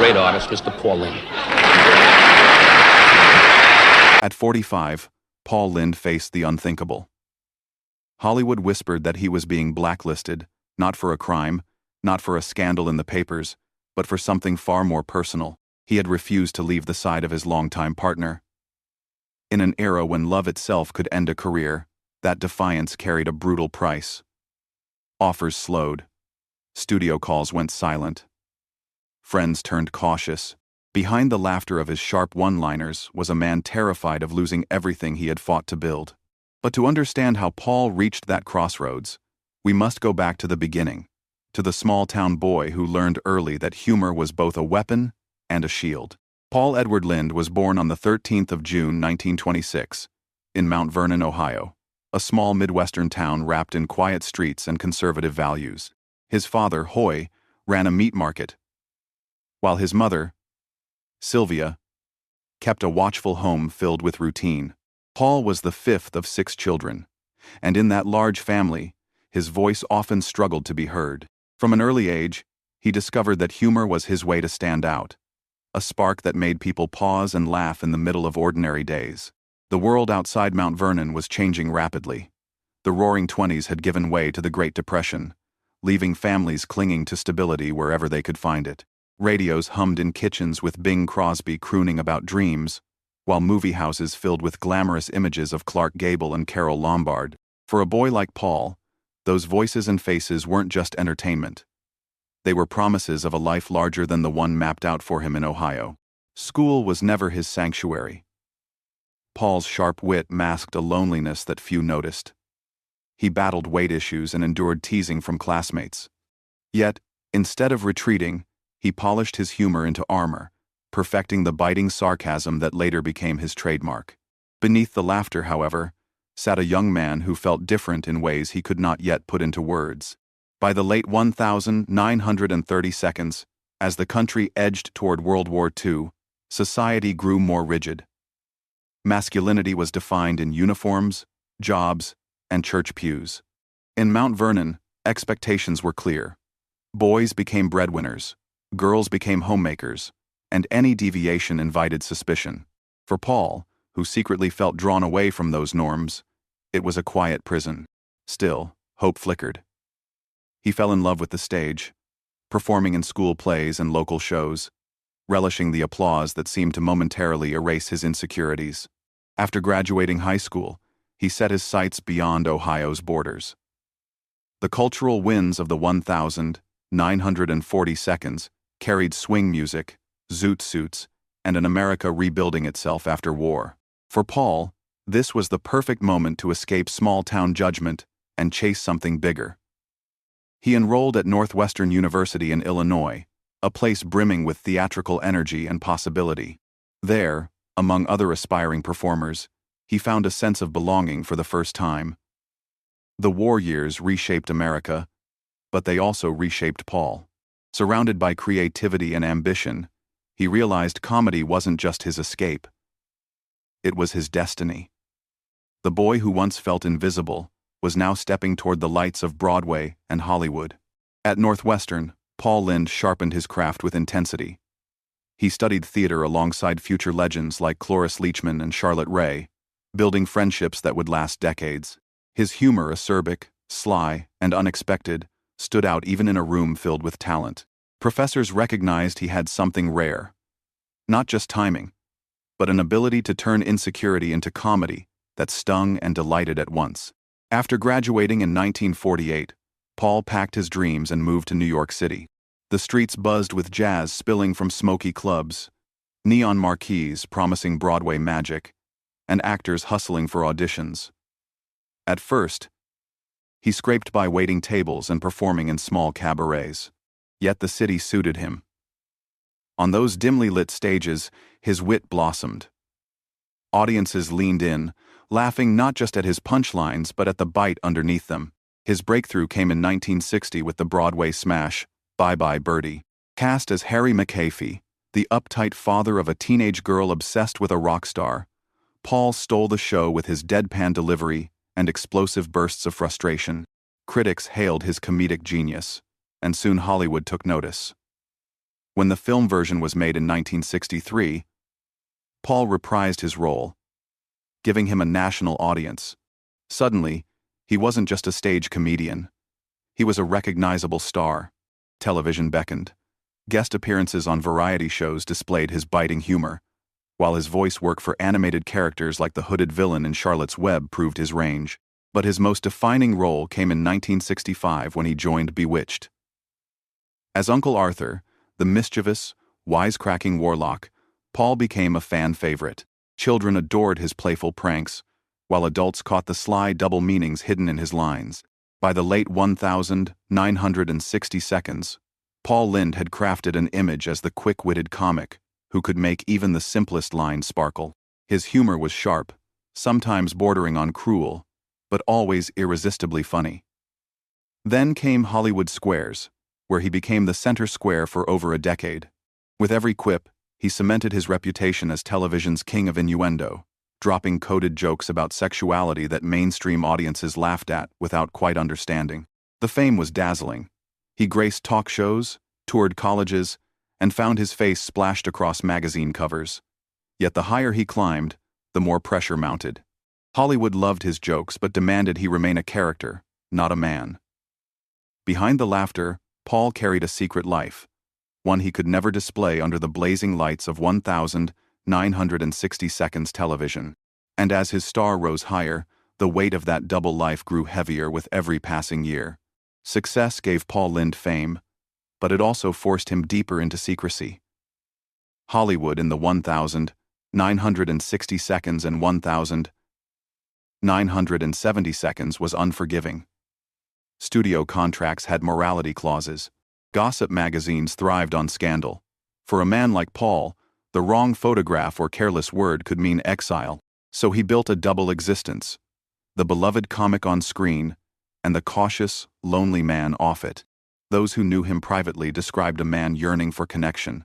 great artist, Mr. Paul Lynde. At 45, Paul Lynde faced the unthinkable. Hollywood whispered that he was being blacklisted, not for a crime, not for a scandal in the papers, but for something far more personal. He had refused to leave the side of his longtime partner. In an era when love itself could end a career, that defiance carried a brutal price. Offers slowed. Studio calls went silent. Friends turned cautious. Behind the laughter of his sharp one-liners was a man terrified of losing everything he had fought to build. But to understand how Paul reached that crossroads, we must go back to the beginning, to the small-town boy who learned early that humor was both a weapon and a shield. Paul Edward Lynde was born on the 13th of June, 1926, in Mount Vernon, Ohio, a small Midwestern town wrapped in quiet streets and conservative values. His father, Hoy, ran a meat market, while his mother, Sylvia, kept a watchful home filled with routine. Paul was the fifth of 6 children, and in that large family, his voice often struggled to be heard. From an early age, he discovered that humor was his way to stand out, a spark that made people pause and laugh in the middle of ordinary days. The world outside Mount Vernon was changing rapidly. The Roaring Twenties had given way to the Great Depression, leaving families clinging to stability wherever they could find it. Radios hummed in kitchens with Bing Crosby crooning about dreams, while movie houses filled with glamorous images of Clark Gable and Carole Lombard. For a boy like Paul, those voices and faces weren't just entertainment. They were promises of a life larger than the one mapped out for him in Ohio. School was never his sanctuary. Paul's sharp wit masked a loneliness that few noticed. He battled weight issues and endured teasing from classmates. Yet, instead of retreating, he polished his humor into armor, perfecting the biting sarcasm that later became his trademark. Beneath the laughter, however, sat a young man who felt different in ways he could not yet put into words. By the late 1932, as the country edged toward World War II, society grew more rigid. Masculinity was defined in uniforms, jobs, and church pews. In Mount Vernon, expectations were clear. Boys became breadwinners, girls became homemakers, and any deviation invited suspicion. For Paul, who secretly felt drawn away from those norms, it was a quiet prison. Still, hope flickered. He fell in love with the stage, performing in school plays and local shows, relishing the applause that seemed to momentarily erase his insecurities. After graduating high school, he set his sights beyond Ohio's borders. The cultural winds of the 1942 carried swing music, zoot suits, and an America rebuilding itself after war. For Paul, this was the perfect moment to escape small-town judgment and chase something bigger. He enrolled at Northwestern University in Illinois, a place brimming with theatrical energy and possibility. There, among other aspiring performers, he found a sense of belonging for the first time. The war years reshaped America, but they also reshaped Paul. Surrounded by creativity and ambition, he realized comedy wasn't just his escape. It was his destiny. The boy who once felt invisible was now stepping toward the lights of Broadway and Hollywood. At Northwestern, Paul Lynde sharpened his craft with intensity. He studied theater alongside future legends like Cloris Leachman and Charlotte Rae, building friendships that would last decades. His humor, acerbic, sly, and unexpected, stood out even in a room filled with talent. Professors recognized he had something rare. Not just timing, but an ability to turn insecurity into comedy that stung and delighted at once. After graduating in 1948, Paul packed his dreams and moved to New York City. The streets buzzed with jazz spilling from smoky clubs, neon marquees promising Broadway magic, and actors hustling for auditions. At first, he scraped by waiting tables and performing in small cabarets. Yet the city suited him. On those dimly lit stages, his wit blossomed. Audiences leaned in, laughing not just at his punchlines but at the bite underneath them. His breakthrough came in 1960 with the Broadway smash, Bye Bye Birdie. Cast as Harry McAfee, the uptight father of a teenage girl obsessed with a rock star, Paul stole the show with his deadpan delivery and explosive bursts of frustration. Critics hailed his comedic genius, and soon Hollywood took notice. When the film version was made in 1963, Paul reprised his role, giving him a national audience. Suddenly, he wasn't just a stage comedian. He was a recognizable star. Television beckoned. Guest appearances on variety shows displayed his biting humor, while his voice work for animated characters like the hooded villain in Charlotte's Web proved his range. But his most defining role came in 1965 when he joined Bewitched. As Uncle Arthur, the mischievous, wisecracking warlock, Paul became a fan favorite. Children adored his playful pranks, while adults caught the sly double meanings hidden in his lines. By the late 1960 seconds, Paul Lynde had crafted an image as the quick-witted comic who could make even the simplest line sparkle. His humor was sharp, sometimes bordering on cruel, but always irresistibly funny. Then came Hollywood Squares, where he became the center square for over a decade. With every quip, he cemented his reputation as television's king of innuendo, dropping coded jokes about sexuality that mainstream audiences laughed at without quite understanding. The fame was dazzling. He graced talk shows, toured colleges, and found his face splashed across magazine covers. Yet the higher he climbed, the more pressure mounted. Hollywood loved his jokes but demanded he remain a character, not a man. Behind the laughter, Paul carried a secret life, one he could never display under the blazing lights of 1960 seconds television. And as his star rose higher, the weight of that double life grew heavier with every passing year. Success gave Paul Lynde fame, but it also forced him deeper into secrecy. Hollywood in the 1960 seconds and 1970 seconds was unforgiving. Studio contracts had morality clauses. Gossip magazines thrived on scandal. For a man like Paul, the wrong photograph or careless word could mean exile, so he built a double existence: the beloved comic on screen and the cautious, lonely man off it. Those who knew him privately described a man yearning for connection.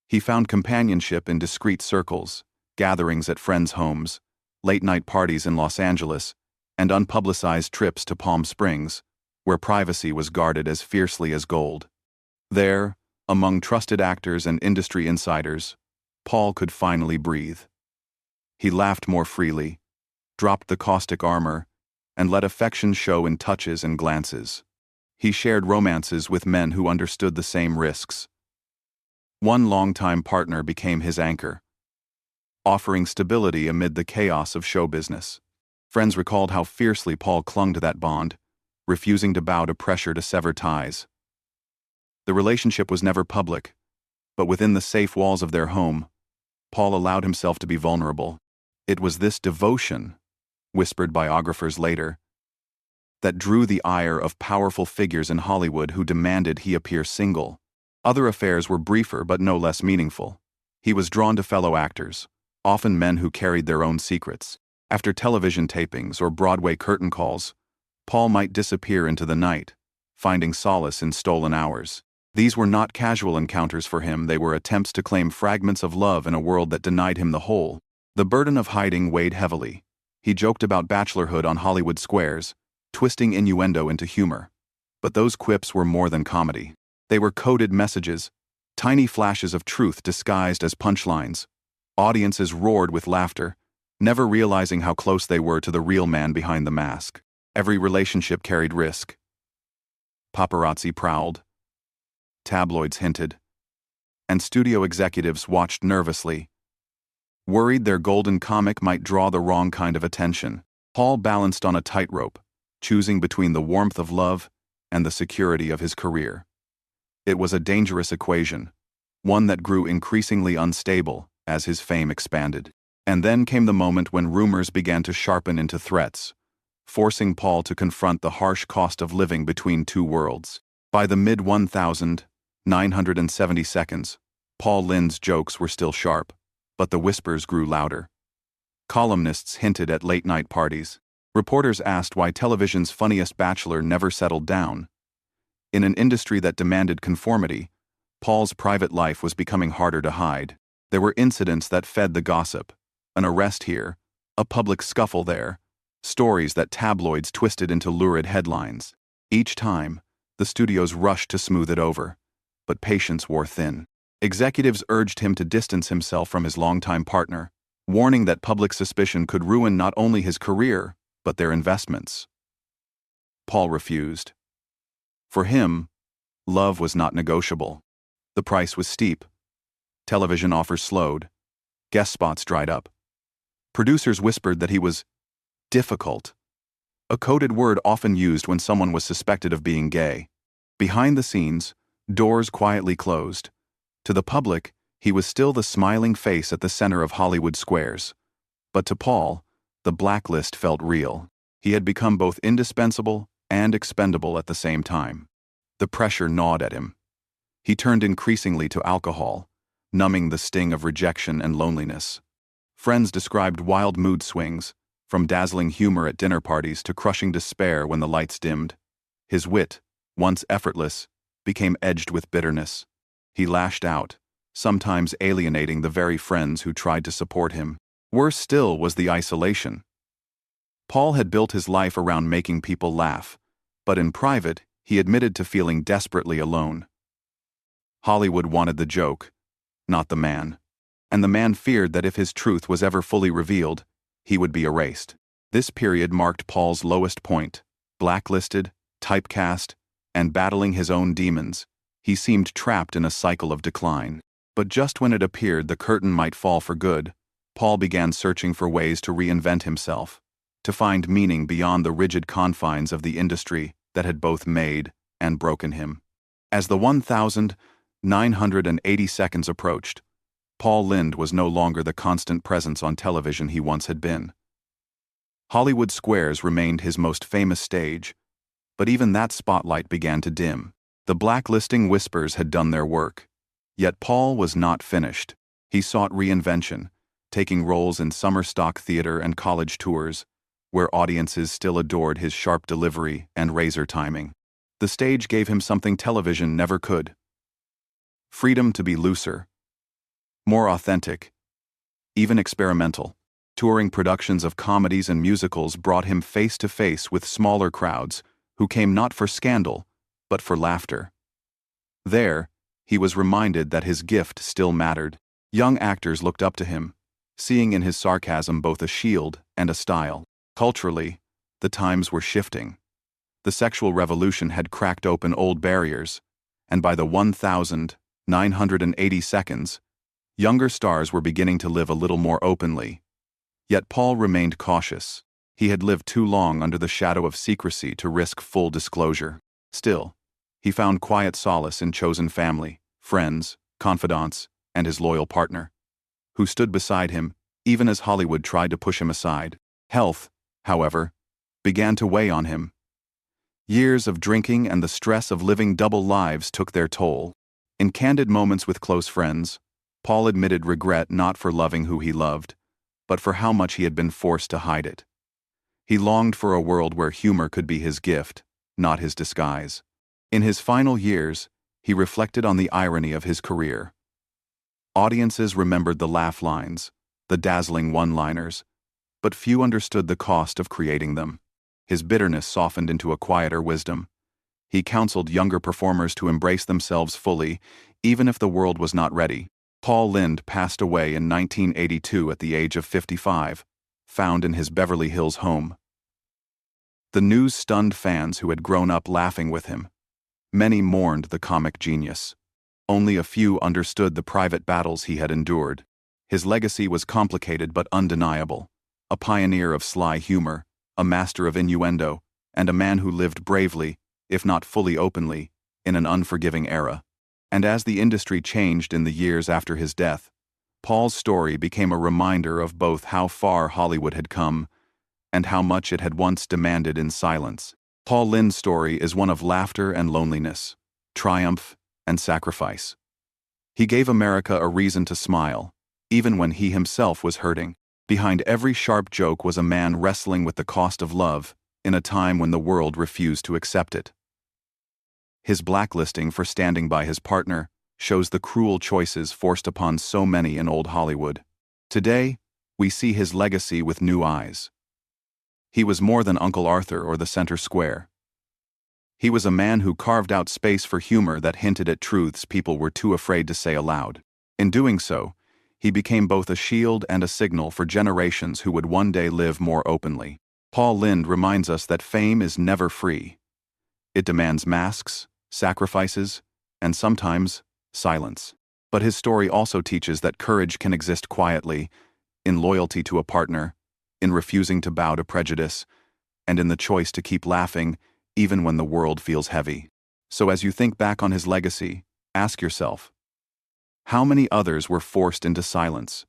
He found companionship in discreet circles, gatherings at friends' homes, late-night parties in Los Angeles, and unpublicized trips to Palm Springs, where privacy was guarded as fiercely as gold. There, among trusted actors and industry insiders, Paul could finally breathe. He laughed more freely, dropped the caustic armor, and let affection show in touches and glances. He shared romances with men who understood the same risks. One longtime partner became his anchor, offering stability amid the chaos of show business. Friends recalled how fiercely Paul clung to that bond, refusing to bow to pressure to sever ties. The relationship was never public, but within the safe walls of their home, Paul allowed himself to be vulnerable. It was this devotion, whispered biographers later, that drew the ire of powerful figures in Hollywood who demanded he appear single. Other affairs were briefer but no less meaningful. He was drawn to fellow actors, often men who carried their own secrets. After television tapings or Broadway curtain calls, Paul might disappear into the night, finding solace in stolen hours. These were not casual encounters for him, they were attempts to claim fragments of love in a world that denied him the whole. The burden of hiding weighed heavily. He joked about bachelorhood on Hollywood Squares, twisting innuendo into humor. But those quips were more than comedy. They were coded messages, tiny flashes of truth disguised as punchlines. Audiences roared with laughter, never realizing how close they were to the real man behind the mask. Every relationship carried risk. Paparazzi prowled. Tabloids hinted. And studio executives watched nervously, worried their golden comic might draw the wrong kind of attention. Paul balanced on a tightrope, choosing between the warmth of love and the security of his career. It was a dangerous equation, one that grew increasingly unstable as his fame expanded. And then came the moment when rumors began to sharpen into threats, forcing Paul to confront the harsh cost of living between two worlds. By the mid-1970 seconds, Paul Lynde's jokes were still sharp, but the whispers grew louder. Columnists hinted at late-night parties. Reporters asked why television's funniest bachelor never settled down. In an industry that demanded conformity, Paul's private life was becoming harder to hide. There were incidents that fed the gossip, an arrest here, a public scuffle there, stories that tabloids twisted into lurid headlines. Each time, the studios rushed to smooth it over, but patience wore thin. Executives urged him to distance himself from his longtime partner, warning that public suspicion could ruin not only his career, but their investments. Paul refused. For him, love was not negotiable. The price was steep. Television offers slowed. Guest spots dried up. Producers whispered that he was difficult, a coded word often used when someone was suspected of being gay. Behind the scenes, doors quietly closed. To the public, he was still the smiling face at the center of Hollywood Squares. But to Paul, the blacklist felt real. He had become both indispensable and expendable at the same time. The pressure gnawed at him. He turned increasingly to alcohol, numbing the sting of rejection and loneliness. Friends described wild mood swings, from dazzling humor at dinner parties to crushing despair when the lights dimmed. His wit, once effortless, became edged with bitterness. He lashed out, sometimes alienating the very friends who tried to support him. Worse still was the isolation. Paul had built his life around making people laugh, but in private, he admitted to feeling desperately alone. Hollywood wanted the joke, not the man. And the man feared that if his truth was ever fully revealed, he would be erased. This period marked Paul's lowest point. Blacklisted, typecast, and battling his own demons, he seemed trapped in a cycle of decline. But just when it appeared the curtain might fall for good, Paul began searching for ways to reinvent himself, to find meaning beyond the rigid confines of the industry that had both made and broken him. As the 1,980 seconds approached, Paul Lynde was no longer the constant presence on television he once had been. Hollywood Squares remained his most famous stage, but even that spotlight began to dim. The blacklisting whispers had done their work. Yet Paul was not finished. He sought reinvention, taking roles in summer stock theater and college tours, where audiences still adored his sharp delivery and razor timing. The stage gave him something television never could: freedom to be looser, more authentic, even experimental. Touring productions of comedies and musicals brought him face to face with smaller crowds who came not for scandal, but for laughter. There, he was reminded that his gift still mattered. Young actors looked up to him, seeing in his sarcasm both a shield and a style. Culturally, the times were shifting. The sexual revolution had cracked open old barriers, and by the 1,980 seconds, younger stars were beginning to live a little more openly. Yet Paul remained cautious. He had lived too long under the shadow of secrecy to risk full disclosure. Still, he found quiet solace in chosen family, friends, confidants, and his loyal partner, who stood beside him even as Hollywood tried to push him aside. Health, however, began to weigh on him. Years of drinking and the stress of living double lives took their toll. In candid moments with close friends, Paul admitted regret not for loving who he loved, but for how much he had been forced to hide it. He longed for a world where humor could be his gift, not his disguise. In his final years, he reflected on the irony of his career. Audiences remembered the laugh lines, the dazzling one-liners, but few understood the cost of creating them. His bitterness softened into a quieter wisdom. He counseled younger performers to embrace themselves fully, even if the world was not ready. Paul Lynde passed away in 1982 at the age of 55, found in his Beverly Hills home. The news stunned fans who had grown up laughing with him. Many mourned the comic genius. Only a few understood the private battles he had endured. His legacy was complicated but undeniable. A pioneer of sly humor, a master of innuendo, and a man who lived bravely, if not fully openly, in an unforgiving era. And as the industry changed in the years after his death, Paul's story became a reminder of both how far Hollywood had come and how much it had once demanded in silence. Paul Lynde's story is one of laughter and loneliness, triumph and sacrifice. He gave America a reason to smile, even when he himself was hurting. Behind every sharp joke was a man wrestling with the cost of love in a time when the world refused to accept it. His blacklisting for standing by his partner shows the cruel choices forced upon so many in old Hollywood. Today, we see his legacy with new eyes. He was more than Uncle Arthur or the center square. He was a man who carved out space for humor that hinted at truths people were too afraid to say aloud. In doing so, he became both a shield and a signal for generations who would one day live more openly. Paul Lynde reminds us that fame is never free. It demands masks, sacrifices, and sometimes silence. But his story also teaches that courage can exist quietly, in loyalty to a partner, in refusing to bow to prejudice, and in the choice to keep laughing even when the world feels heavy. So as you think back on his legacy, ask yourself, how many others were forced into silence?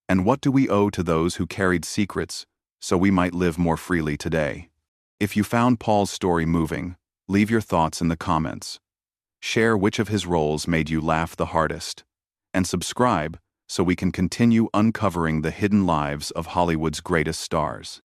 And what do we owe to those who carried secrets so we might live more freely today? If you found Paul's story moving, leave your thoughts in the comments. Share which of his roles made you laugh the hardest. And subscribe so we can continue uncovering the hidden lives of Hollywood's greatest stars.